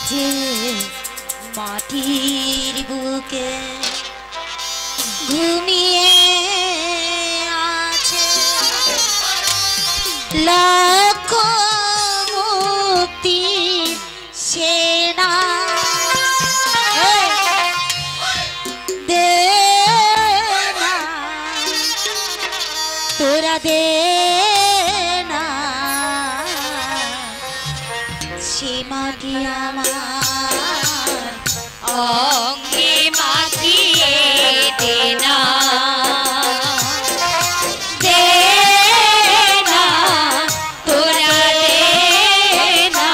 যে মাটির বুকে ঘুমিয়ে আছে লাখ মুক্তি সেনা দে না তোরা দে না সে মাটি আমার অঙ্গে মাখিয়ে দে না দে না তোরা দে না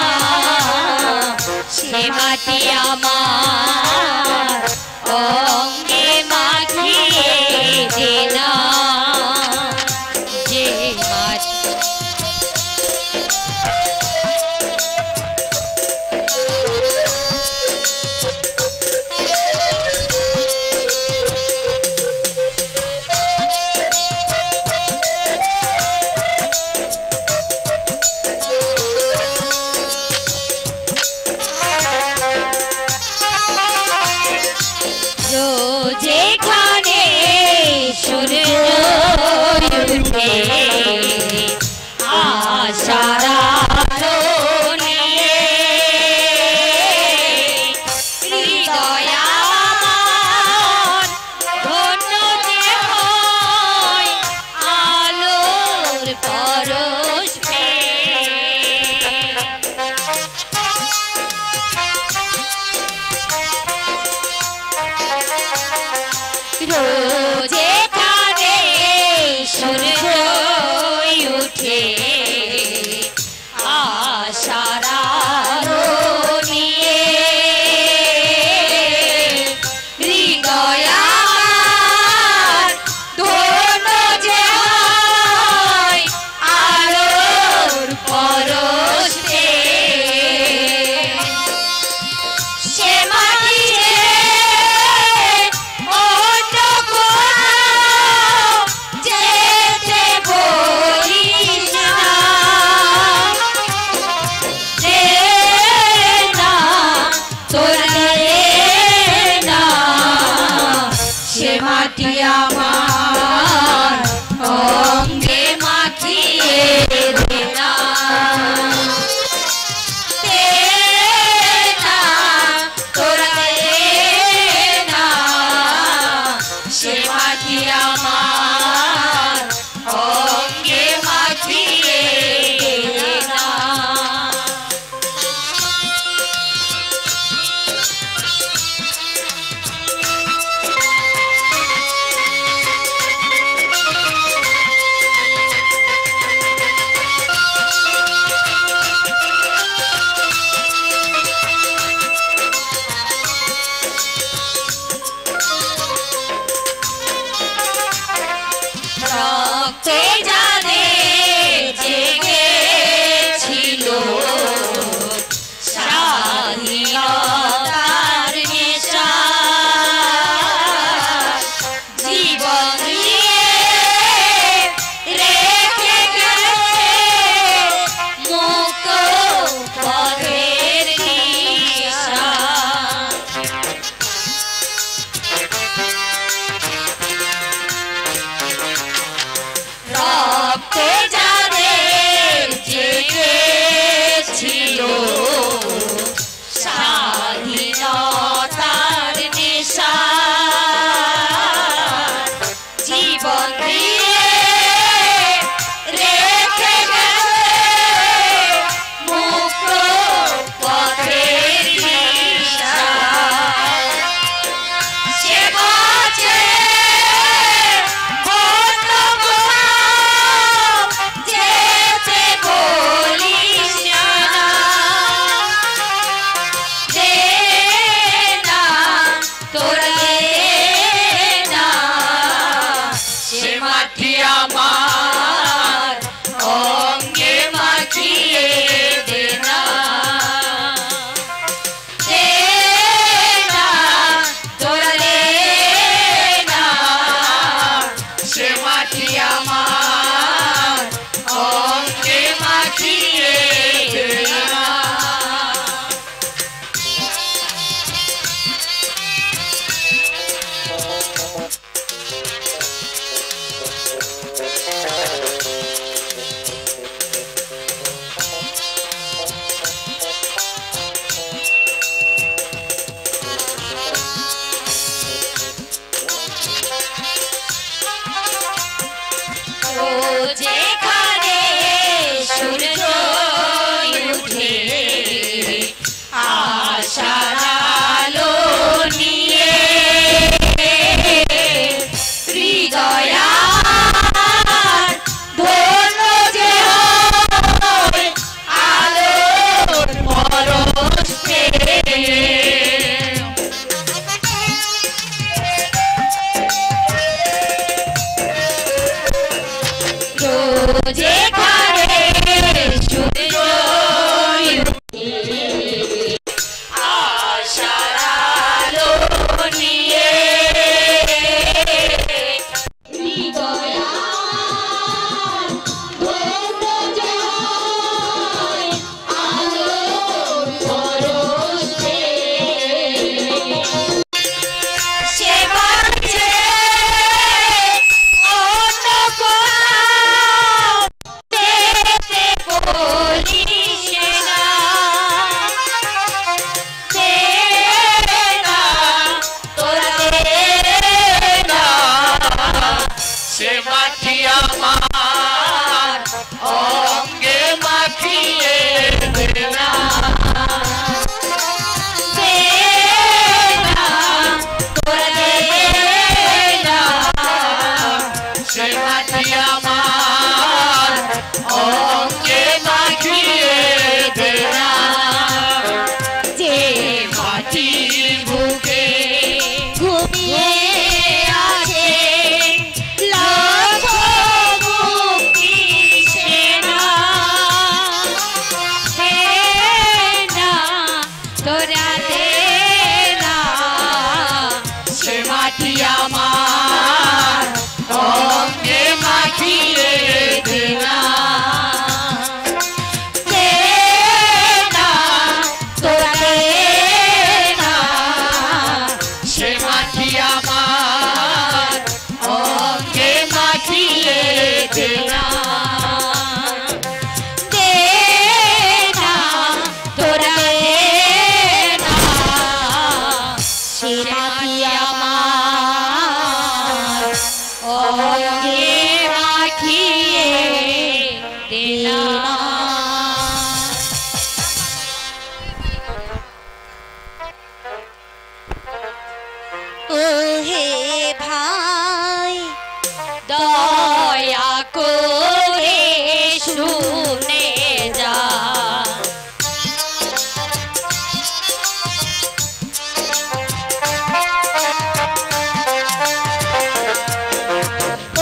সে মাটি আমার অঙ্গে মাখিয়ে দে না যে মাটি যেখানে সূর্য উঠে আশার আলো নিয়ে হৃদয় আমার ধন্য যে হয় আলোর পরশ যেখানে সূর্য উঠে আশার আলো নিয়ে হৃদয় আমার ধন্য যে হয় আলোর পরশ সে মাটি মাটি আমার অঙ্গে মাখিয়ে দে না দে না তোরা দে না সে মাটি আমার অঙ্গে মাখিয়ে দে না রক্তে জানে জেগেছিল স্বাধীনতার নেশা জীবন দিয়ে রেখে গেছে মুক্ত পথের দিশা রক্তে যাদের জেগেছিল স্বাধীনতার নেশা যেখানে সূর্য উঠে আশার আলো নিয়ে হৃদয়ার ধন্য যে হয় আলোর পরশ পেয়ে। যেখানে সূর্য উঠে আশার আলো নিয়ে হৃদয়ার ধন্য যে হয় আলোর পরশ পেয়ে। সে বাঁচে অন্য কোথাও যেতে বলিসে না, দে না তোরা দে না। সে মাটি আমার অঙ্গে মাখিয়ে দে না, দে না তোরা দে না। সে মাটি আমার অঙ্গে মাখিয়ে দে না। যে মাটির বুকে ঘুমিয়ে আছে লাখ মুক্তি সেনা, দে না তোরা দে না। সে মাটি আমার অঙ্গে মাখিয়ে দে না, দে না তোরা দে না। সে মাটি আমার অঙ্গে মাখিয়ে দে না। দে না তোরা দে না। সে মাটি আমার অঙ্গে মাখিয়ে দে না। ও হে ভাই দয়া করে শুনে যা,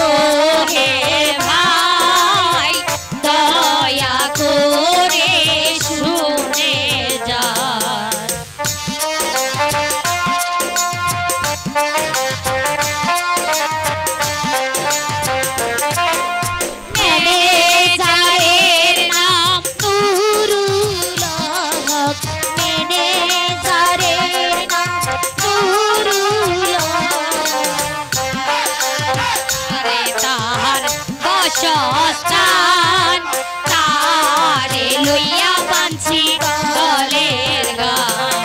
ও হে ভাই দয়া করে শুনে যা। ম্যানেজারের নাম নুরুল হক, ম্যানেজারের নাম নুরুল হক। তাহার বসস্থান তারে লইয়া বাঁধছি দলের গান।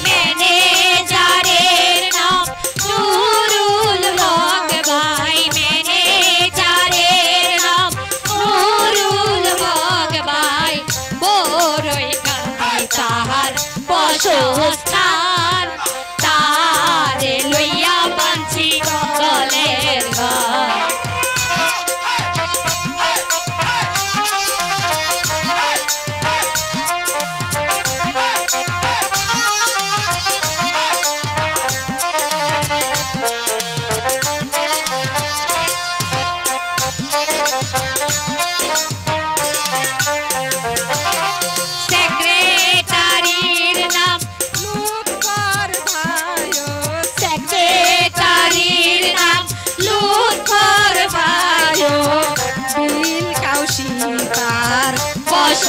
ম্যানেজারের নাম নুরুল হক ভাই, ম্যানেজারের নাম নুরুল হক ভাই। বড়ই কান্দি তাহার বসস্থান তারে লইয়া বাঁধছি দলের গান।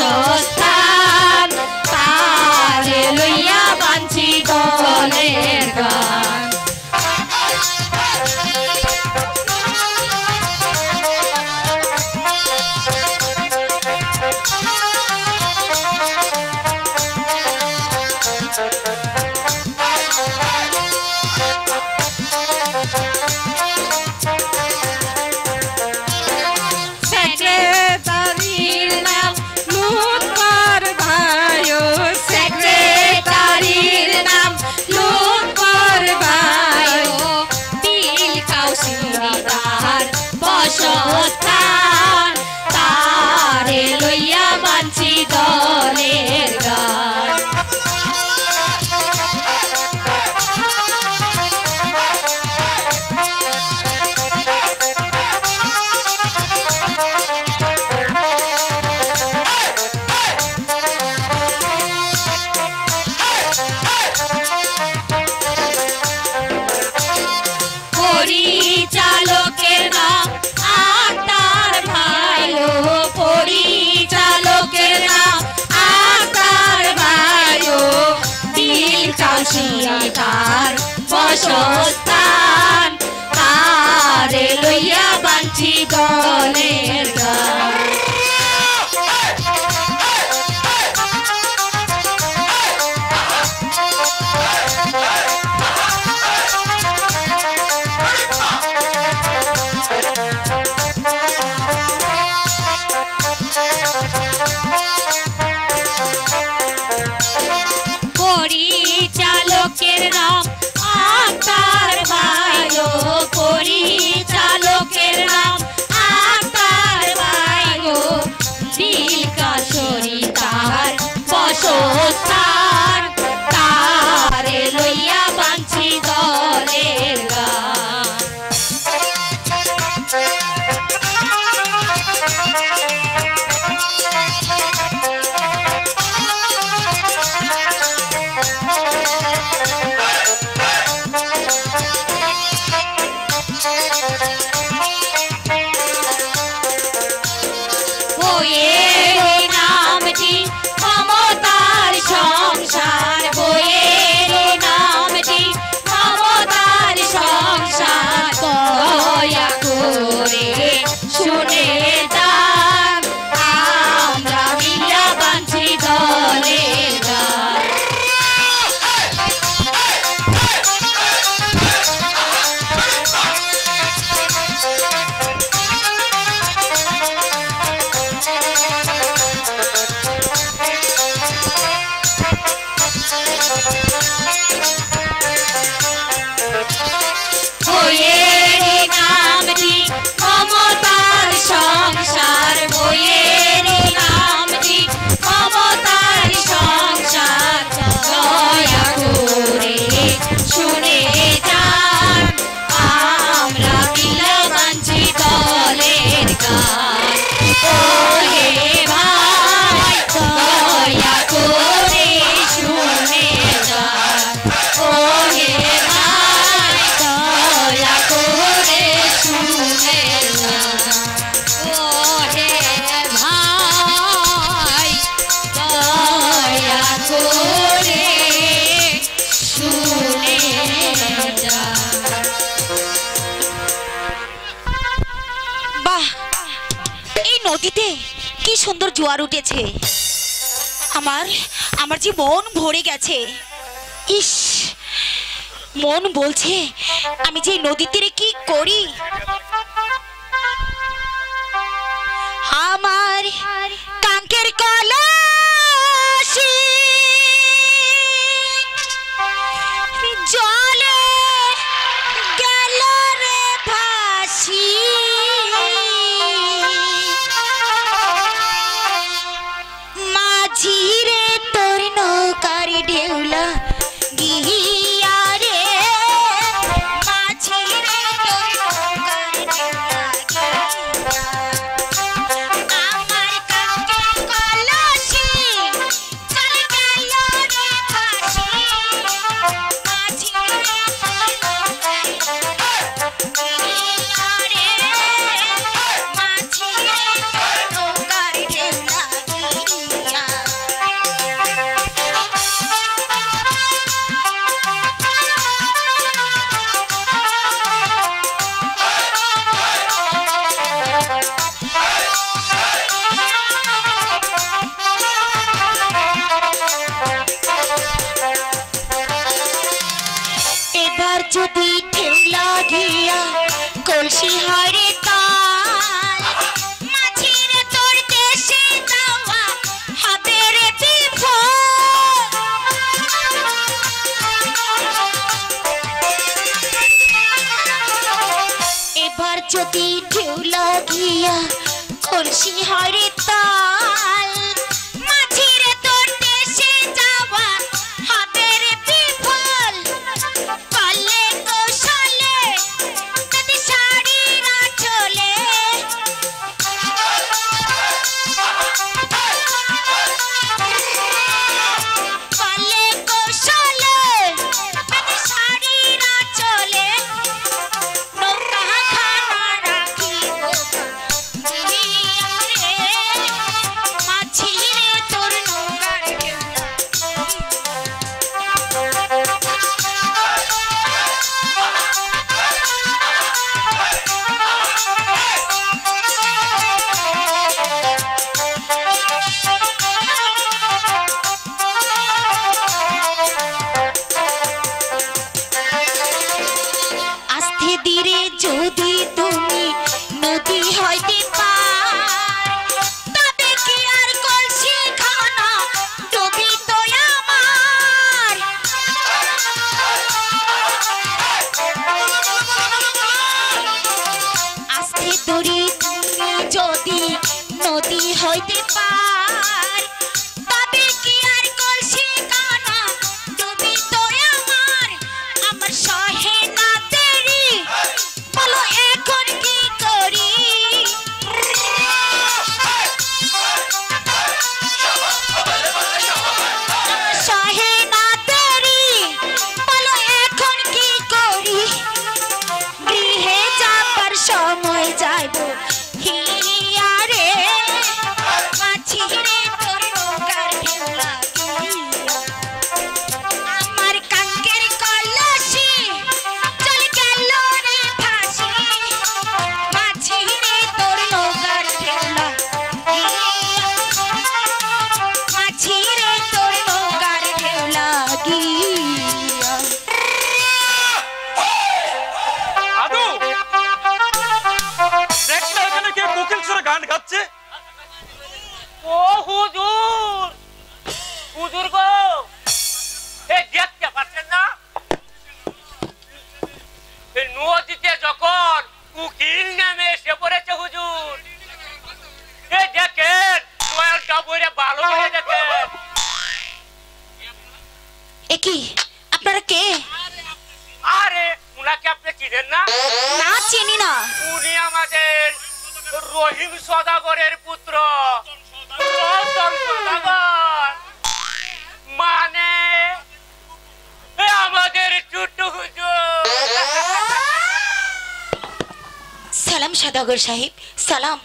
বসস্থান তারে লইয়া বাঞ্ছি দলের গান সেক্রেটারির নাম লুৎফর ভাইও, সেক্রেটারির নাম লুৎফর ভাইও বিল কাউসিনী তাহার বসস্থান তারে লইয়া বাঞ্ছি দলের গান পরিচালকের নাম আক্তার ভাইও, পরিচালকের নাম আক্তার ভাইও বিল কাউসিনী তার বসস্থান তারে লইয়া বাঞ্ছি দলের গান পরিচালকের নাম আক্তার ভাইও, পরিচালকের নাম আক্তার ভাইও বিল কাউসিনী তাহার বসস্থান তারে লইয়া বাঞ্ছি দলের গান বইয়ের নামটি মমতার সংসার, বইয়ের নামটি মমতার সংসার দয়া করে শুনে যান আমরা মিলা বাঞ্ছি দলের গান বইয়ের নামটি মমতার সংসার, বইয়ের নামটি মমতার সংসার দয়া করে শুনে যান আমরা মিলা বাঞ্ছি দলের গান ও হে ভাই দয়া করে শুনে যান ও হে ভাই দয়া করে শুনে যান ও হে ভাই দয়া করে শুনে যান বাহ, এই নদীতে কি সুন্দর জোয়ার উঠেছে। আমার আমার যে মন ভরে গেছে। ইস, মন বলছে আমি যে নদী তীরে কি করি। আমার কাঙ্কের কলসি জলে গেল রে ভাসি, মাঝি রে তোর নৌকার ঢেউলা গিয়া রে, মাঝি রে তোর নৌকার ঢেউলা গিয়া। আমার কাঙ্কের কলসি এবার যদি ঢেউ লাগিয়া কলসি হারে তাল মাঝির তোর দেশে যাওয়া হবে রে বিফল। এবার যদি ঢেউ লাগিয়া কলসি হারে তাল মাঝির তোর দেশে যাওয়া হবে রে বিফল। পালে কৌশলে যদি শাড়ি না চলে পালে কৌশলে যদি শাড়ি না চলে নৌকা খানা রাখিব মাঝিরে তোর নৌকার ঢেউ আস্তে ধীরে যদি তুমি নদী হইতে পার তবে কি আর কলসি খানা ডুবি তো আমার। আস্তে ধীরে তুমি যদি নদী হইতে পার তবে কি আর কলসি খানা ডুবি তো আমার। আমার সহে না দেরি বলো এখন কি করি। আমার সহে না দেরি বলো এখন কি করি। গৃহে যাবার সময় যাইব হিয়া রে মাঝিরে তোর নৌকার ঢেউ লাগিয়া। আমার কাঙ্কের কলসি চলে গেল রে ভাসি মাঝিরে তোর নৌকার ঢেউ লাগিয়া। মাঝিরে তোর নৌকার ঢেউ লাগিয়া। আদু দেখতে এখানে কে কোকিল সুরে গান গাচ্ছে? ও হুজুর, হুজুর গো, এই দেখতে পাচ্ছেন না এই নদীতে যখন উকিল নেমে এসে পড়েছে হুজুর। এই দেখেন কোয়েলটা বইরে ভালো করে দেখেন। একি আপনারা কে? আরে উনাকে আপনি চিনেন না? না চিনি না। উনি আমাদের রহিম সদাগরের পুত্র রতন সদাগর, মানে আমাদের ছোট্ট হুজুর। সালাম সদাগর সাহেব, সালাম।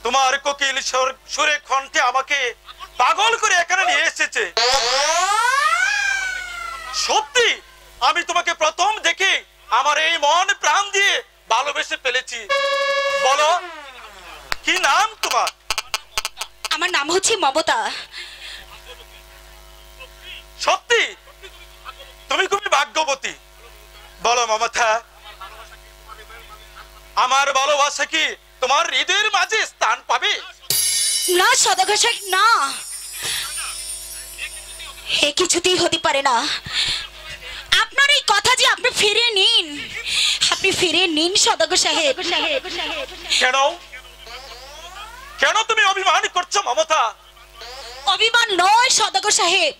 তোমার কোকিল সুরে কণ্ঠে আমাকে পাগল করে এখানে নিয়ে এসেছে। সত্যি আমি তোমাকে প্রথম দেখে আমার এই মন প্রাণ দিয়ে ভালোবেসে ফেলেছি। বলো কি নাম তোমার? আমার নাম হচ্ছে মমতা। সত্যি তুমি খুবই ভাগ্যবতী। বলো মমতা, আমার ভালোবাসা কি তোমার হৃদয়ের মাঝে স্থান পাবে? না সদাগর সাহেব, না, এ কিছুতেই হতে পারে না। আপনার এই কথা যে আপনি ফিরে নিন, আপনি ফিরে নিন সদাগর সাহেব। কেন কেন তুমি অভিমান করছো মমতা? অভিমান নয় সদাগর সাহেব।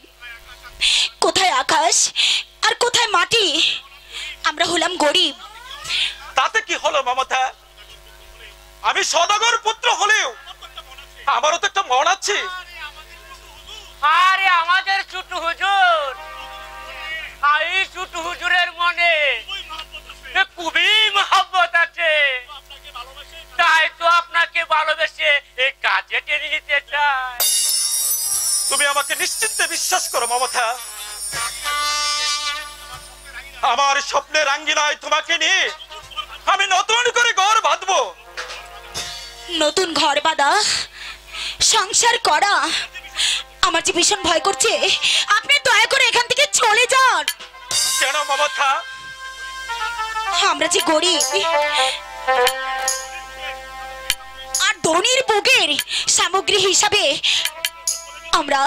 কোথায় আকাশ আর কোথায় মাটি? আমরা হলাম গরিব। তাতে কি হলো মমতা? আমি সদাগর পুত্র হলেও আমারও তো একটা মন আছে। আরে আমাদের ছোট হুজুর, এই ছোট হুজুরের মনে খুবই মহব্বত আছে, তাই তো আপনাকে ভালোবেসে এই কাজে টেনে নিতে চায়। তুমি আমাকে নিশ্চিন্তে বিশ্বাস করো মমতা। আমার স্বপ্নের আঙ্গিনায় তোমাকে নিয়ে আমি নতুন করে ঘর বাঁধবো। নতুন ঘর বাঁধা, সংসার করা, আমার যে ভীষণ ভয় করছে, আপনি দয়া করে এখান থেকে চলে যান। কেন মমতা? আমরা যে গরিব আর ধনির বুকের সামগ্রী হিসাবে আমরা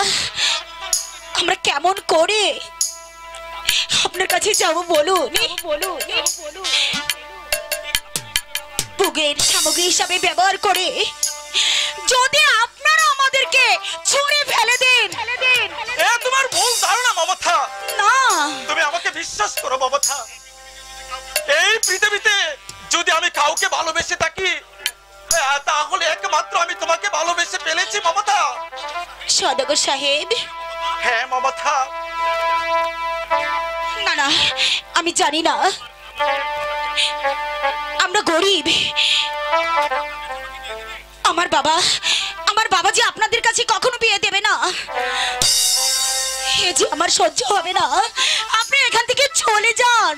আমরা কেমন করে আপনার কাছে যাব বলুন? বুকের সামগ্রী হিসাবে ব্যবহার করে যদি আপনারা আমাদেরকে ছুঁড়ে ফেলে দেন। এ তোমার ভুল ধারণা মমতা। না, তুমি আমাকে বিশ্বাস করো মমতা, এই পৃথিবীতে যদি আমি কাউকে ভালোবেসে থাকি তাহলে একমাত্র আমি তোমাকে ভালোবেসে ফেলেছি মমতা। সদাগর সাহেব। হ্যাঁ মমতা। না না, আমি জানি না, আমরা গরিব। আমার বাবা যে আপনাদের কাছে কখনো বিয়ে দেবে না, এ যে আমার সহ্য হবে না। আপনি এখান থেকে চলে যান।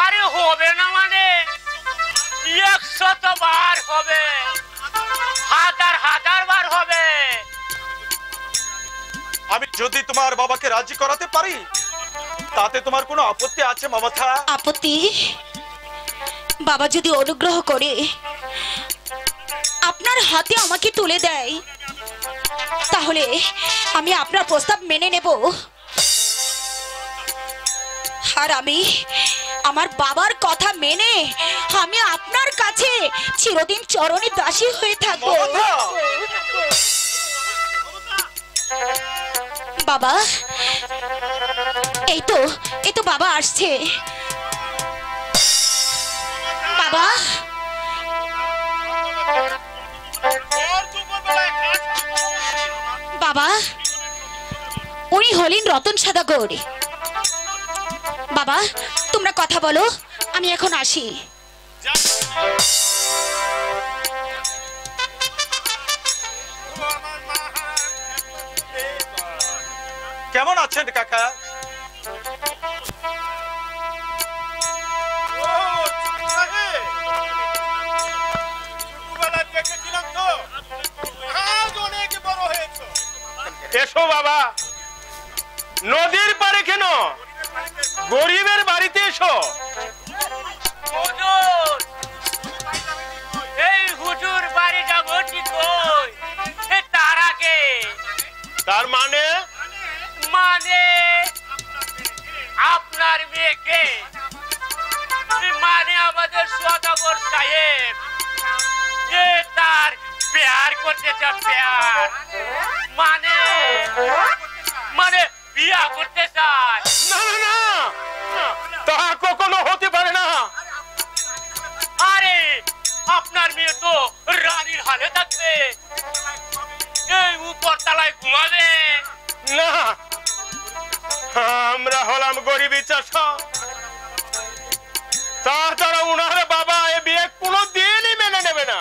আরে হবে না মানে 100 বার হবে, হাজার বার হবে। আমি যদি তোমার বাবাকে রাজি করাতে পারি তাতে তোমার কোনো আপত্তি আছে মমতা? আপত্তি? বাবা যদি অনুগ্রহ করে আপনার হাতে আমাকে তুলে দেয় তাহলে আমি আপনার প্রস্তাব মেনে নেব। আর আমি আমার বাবার কথা মেনে আমি আপনার কাছে চিরদিন চরণে দাসী হয়ে থাকবো। বাবা, এই তো বাবা আসছে। বাবা, বাবা, উনি হলেন রতন সদাগর। বাবা, তোমরা কথা বলো, আমি এখন আসি। কেমন আছেন কাকা? এসো বাবা, নদীর পারে কেন, গরিবের বাড়িতে এসো। হুজুর, এই হুজুর বাড়ি যাবো ঠিক তার আগে। তার মানে আপনার মেয়েকে, মানে আমাদের সদাগর সাহেব যে তার প্যার করতে চায়, প্যার মানে বিয়া করতে চায়। না না না, তা কখনো হতে পারে না। আরে আপনার মেয়ে তো রানীর হালে থাকবে, এই উপর তলায় ঘুমাবে না। আমরা হলাম গরিবী চাষা, তাছাড়া উনার বাবা এ বিয়ে কোনোদিনই মেনে নেবে না।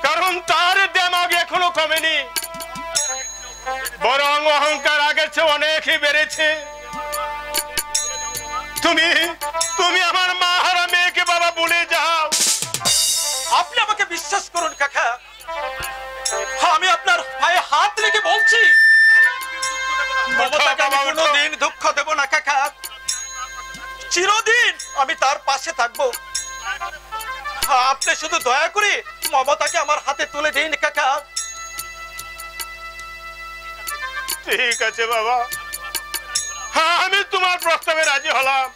কারণ তার দেমাগ এখনো কমেনি, বরং অহংকার আগের চেয়ে অনেকই বেড়েছে। তুমি আমার মা হারা মেয়েকে বাবা বলে যাও। আপনি আমাকে বিশ্বাস করুন কাকা, আমি আপনার পায়ে হাত রেখে বলছি মমতাকে আমি কোনোদিন দুঃখ দেব না কাকা। চিরদিন আমি তার পাশে থাকবো। আপনি শুধু দয়া করে মমতাকে আমার হাতে তুলে দিন কাকা। ঠিক আছে বাবা, হ্যাঁ আমি তোমার প্রস্তাবে রাজি হলাম।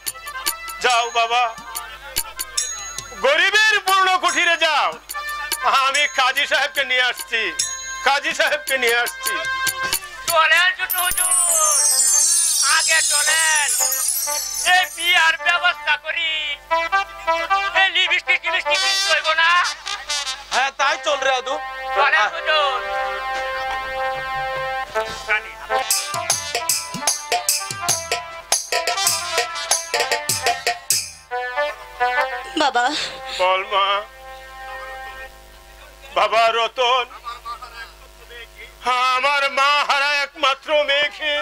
যাও বাবা, গরিবের পূর্ণ কুঠিরে যাও। আমি কাজী সাহেবকে নিয়ে আসছি, কাজী সাহেবকে নিয়ে আসছি। চলেন ছোট হুজুর, আগে চলেন, এই বিয়ার ব্যবস্থা করি। এই লিপস্টিক টিপস্টিক কিনতে হইব না? হ্যাঁ তাই চল রে আদু। চলেন হুজুর। বাবা, বল মা। বাবা রতন, আমার মা হারা একমাত্র মেয়েকে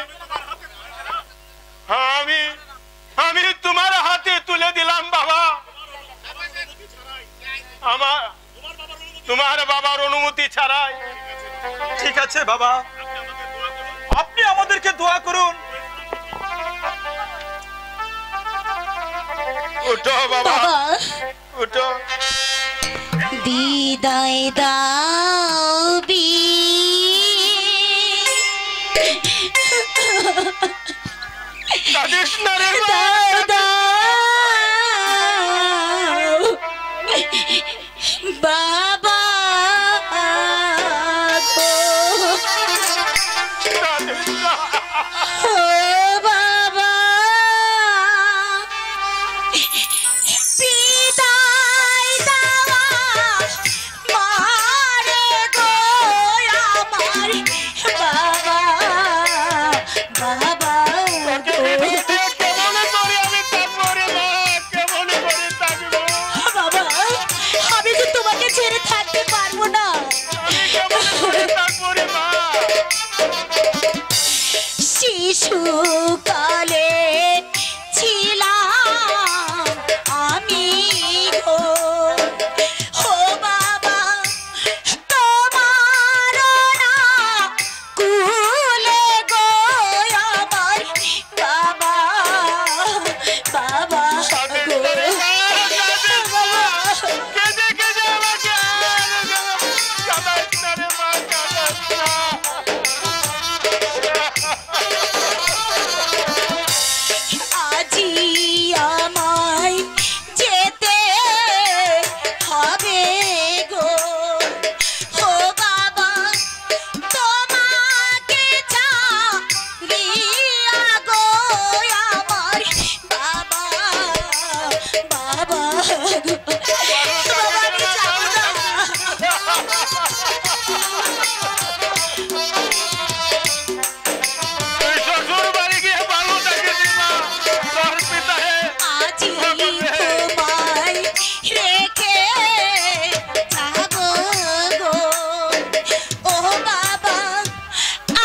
আমি তোমার হাতে তুলে দিলাম বাবা। তোমার বাবার অনুমতি ছাড়াই। ঠিক আছে বাবা, আপনি আমাদেরকে দোয়া করুন। উঠো বাবা, বাবা উঠো। বিদায় দাও কাঁদিস না রে মা। দাও বাবা গো। কাঁদিস না। ও বাবা বিদায় দাও মারে গো আমার বাবা বাবা গো। কেমন করে আমি থাকবো রে মা, কেমন করে থাকবো? বাবা আমি তো তোমাকে ছেড়ে থাকতে পারবো না। আমি কেমন করে থাকবো রে মা? শিশুকালে ছিলাম আমি গো। ও বাবা তোমার না কুলে গো আমার বাবা বাবা গো। কেঁদে কেঁদে আমাকে কাঁদাস না রে মা, কাঁদাস না। আজি আমায় যেতে হবে গো। ও বাবা তোমাকে ছাড়িয়া গো আমার বাবা বাবা গো। বাবা আমি যাবো না। তুই শ্বশুর বাড়ি গিয়ে ভালো থাকিস মা, তোর পিতা হে। আজি তোমায় রেখে যাবো গো। ও বাবা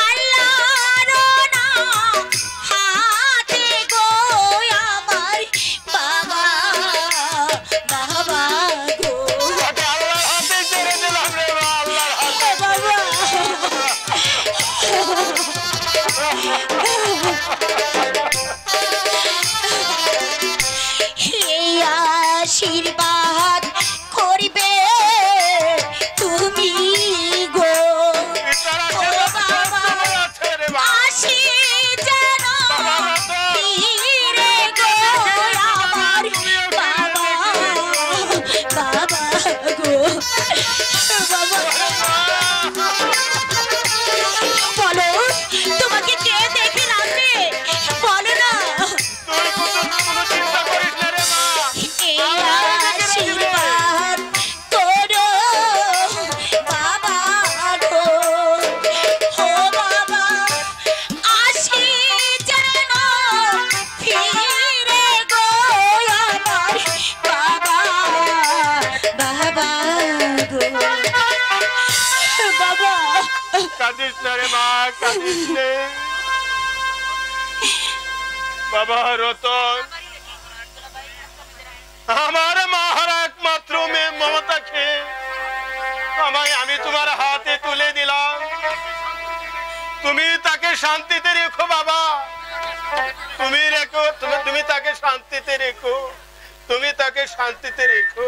আল্লাহর নাম হাতে গো আমার বাবা বাবা গো। তোকে আল্লাহর হাতে ছেড়ে দিলাম রে মা, আল্লাহর হাতে। ও বাবা এই আশীর্বাদ করবে তুমি গো। পিতার ও আশীর্বাদ বাবা তোমার আছে রে মা। আসি যেন ফিরে গো আমার বাবা বাবা গো। বাবা বলো তোমাকে কে দেখে রাখবে বলো না। তুই কোনো চিন্তা করিস না রে মা। এই আশীর্বাদ করো বাবা গো। ও বাবা আসি যেন ফিরে গো আমার বাবা বাবা গো। বাবা কাঁদিস না রে মা, কাঁদিস নে। বাবা রতন, আমার মার একমাত্র মেয়ে মমতাকে আমি তোমার হাতে তুলে দিলাম। তুমি তাকে শান্তিতে রেখো বাবা, তুমি রেখো, তুমি তাকে শান্তিতে রেখো, তুমি তাকে শান্তিতে রেখো।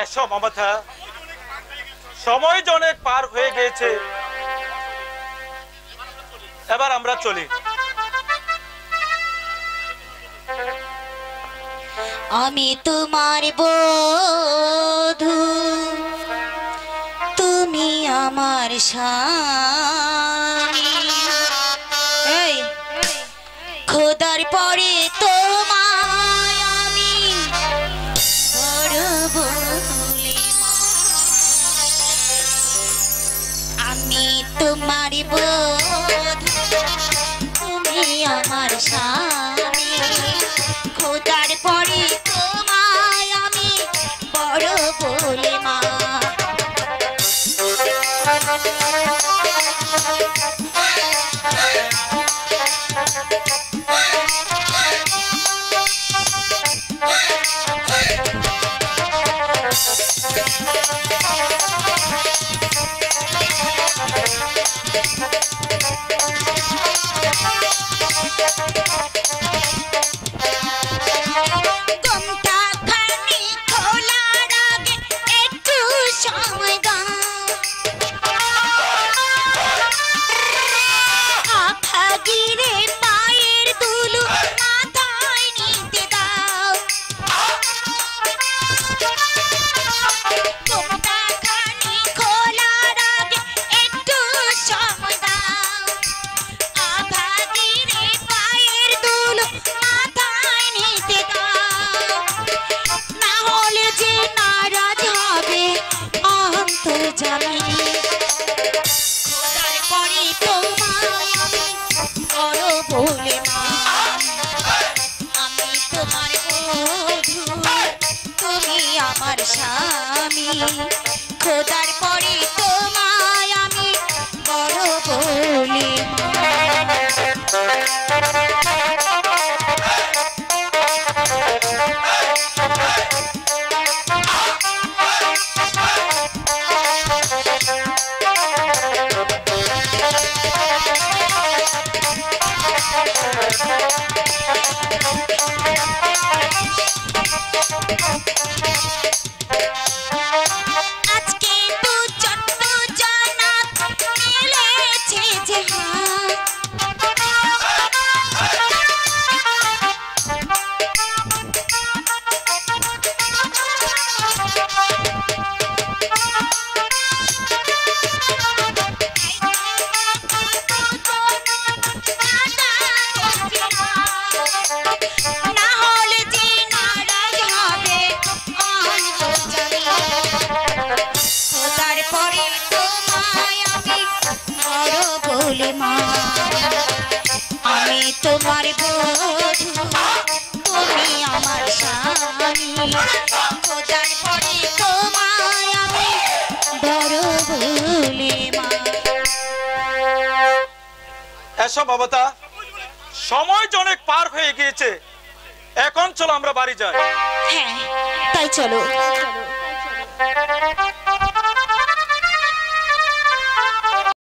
এসো মমতা, সময় যে অনেক পার হয়ে গেছে, এবার আমরা চলি। আমি তোমার বধূ, তুমি আমার স্বামী। এই খোদার পরে তোমায় আমি বড় বলি মা। আমি তোমার বধূ, তুমি আমার স্বামী। খোদার পরে তোমায় আমি বড় বলে মা। জানি খোদার পরে তোমায় আমি বড় বলে মা আমি তোমার বধূ তুমি আমার স্বামী খোদার পরে তোমায় আমি বড় বলে আজকে তো ছোট্ট জানাত মিলেছে যে না হলে যে নারাজ হবে খোদার পরে তোমায় আমি বড় বলে মা আমি তোমার বধূ তুমি আমার স্বামী খোদার পরে তোমায় আমি বড় বলে মা এসো মমতা, সময় যে অনেক পার হয়ে গিয়েছে, এখন চলো আমরা বাড়ি যাই। হ্যাঁ তাই চলো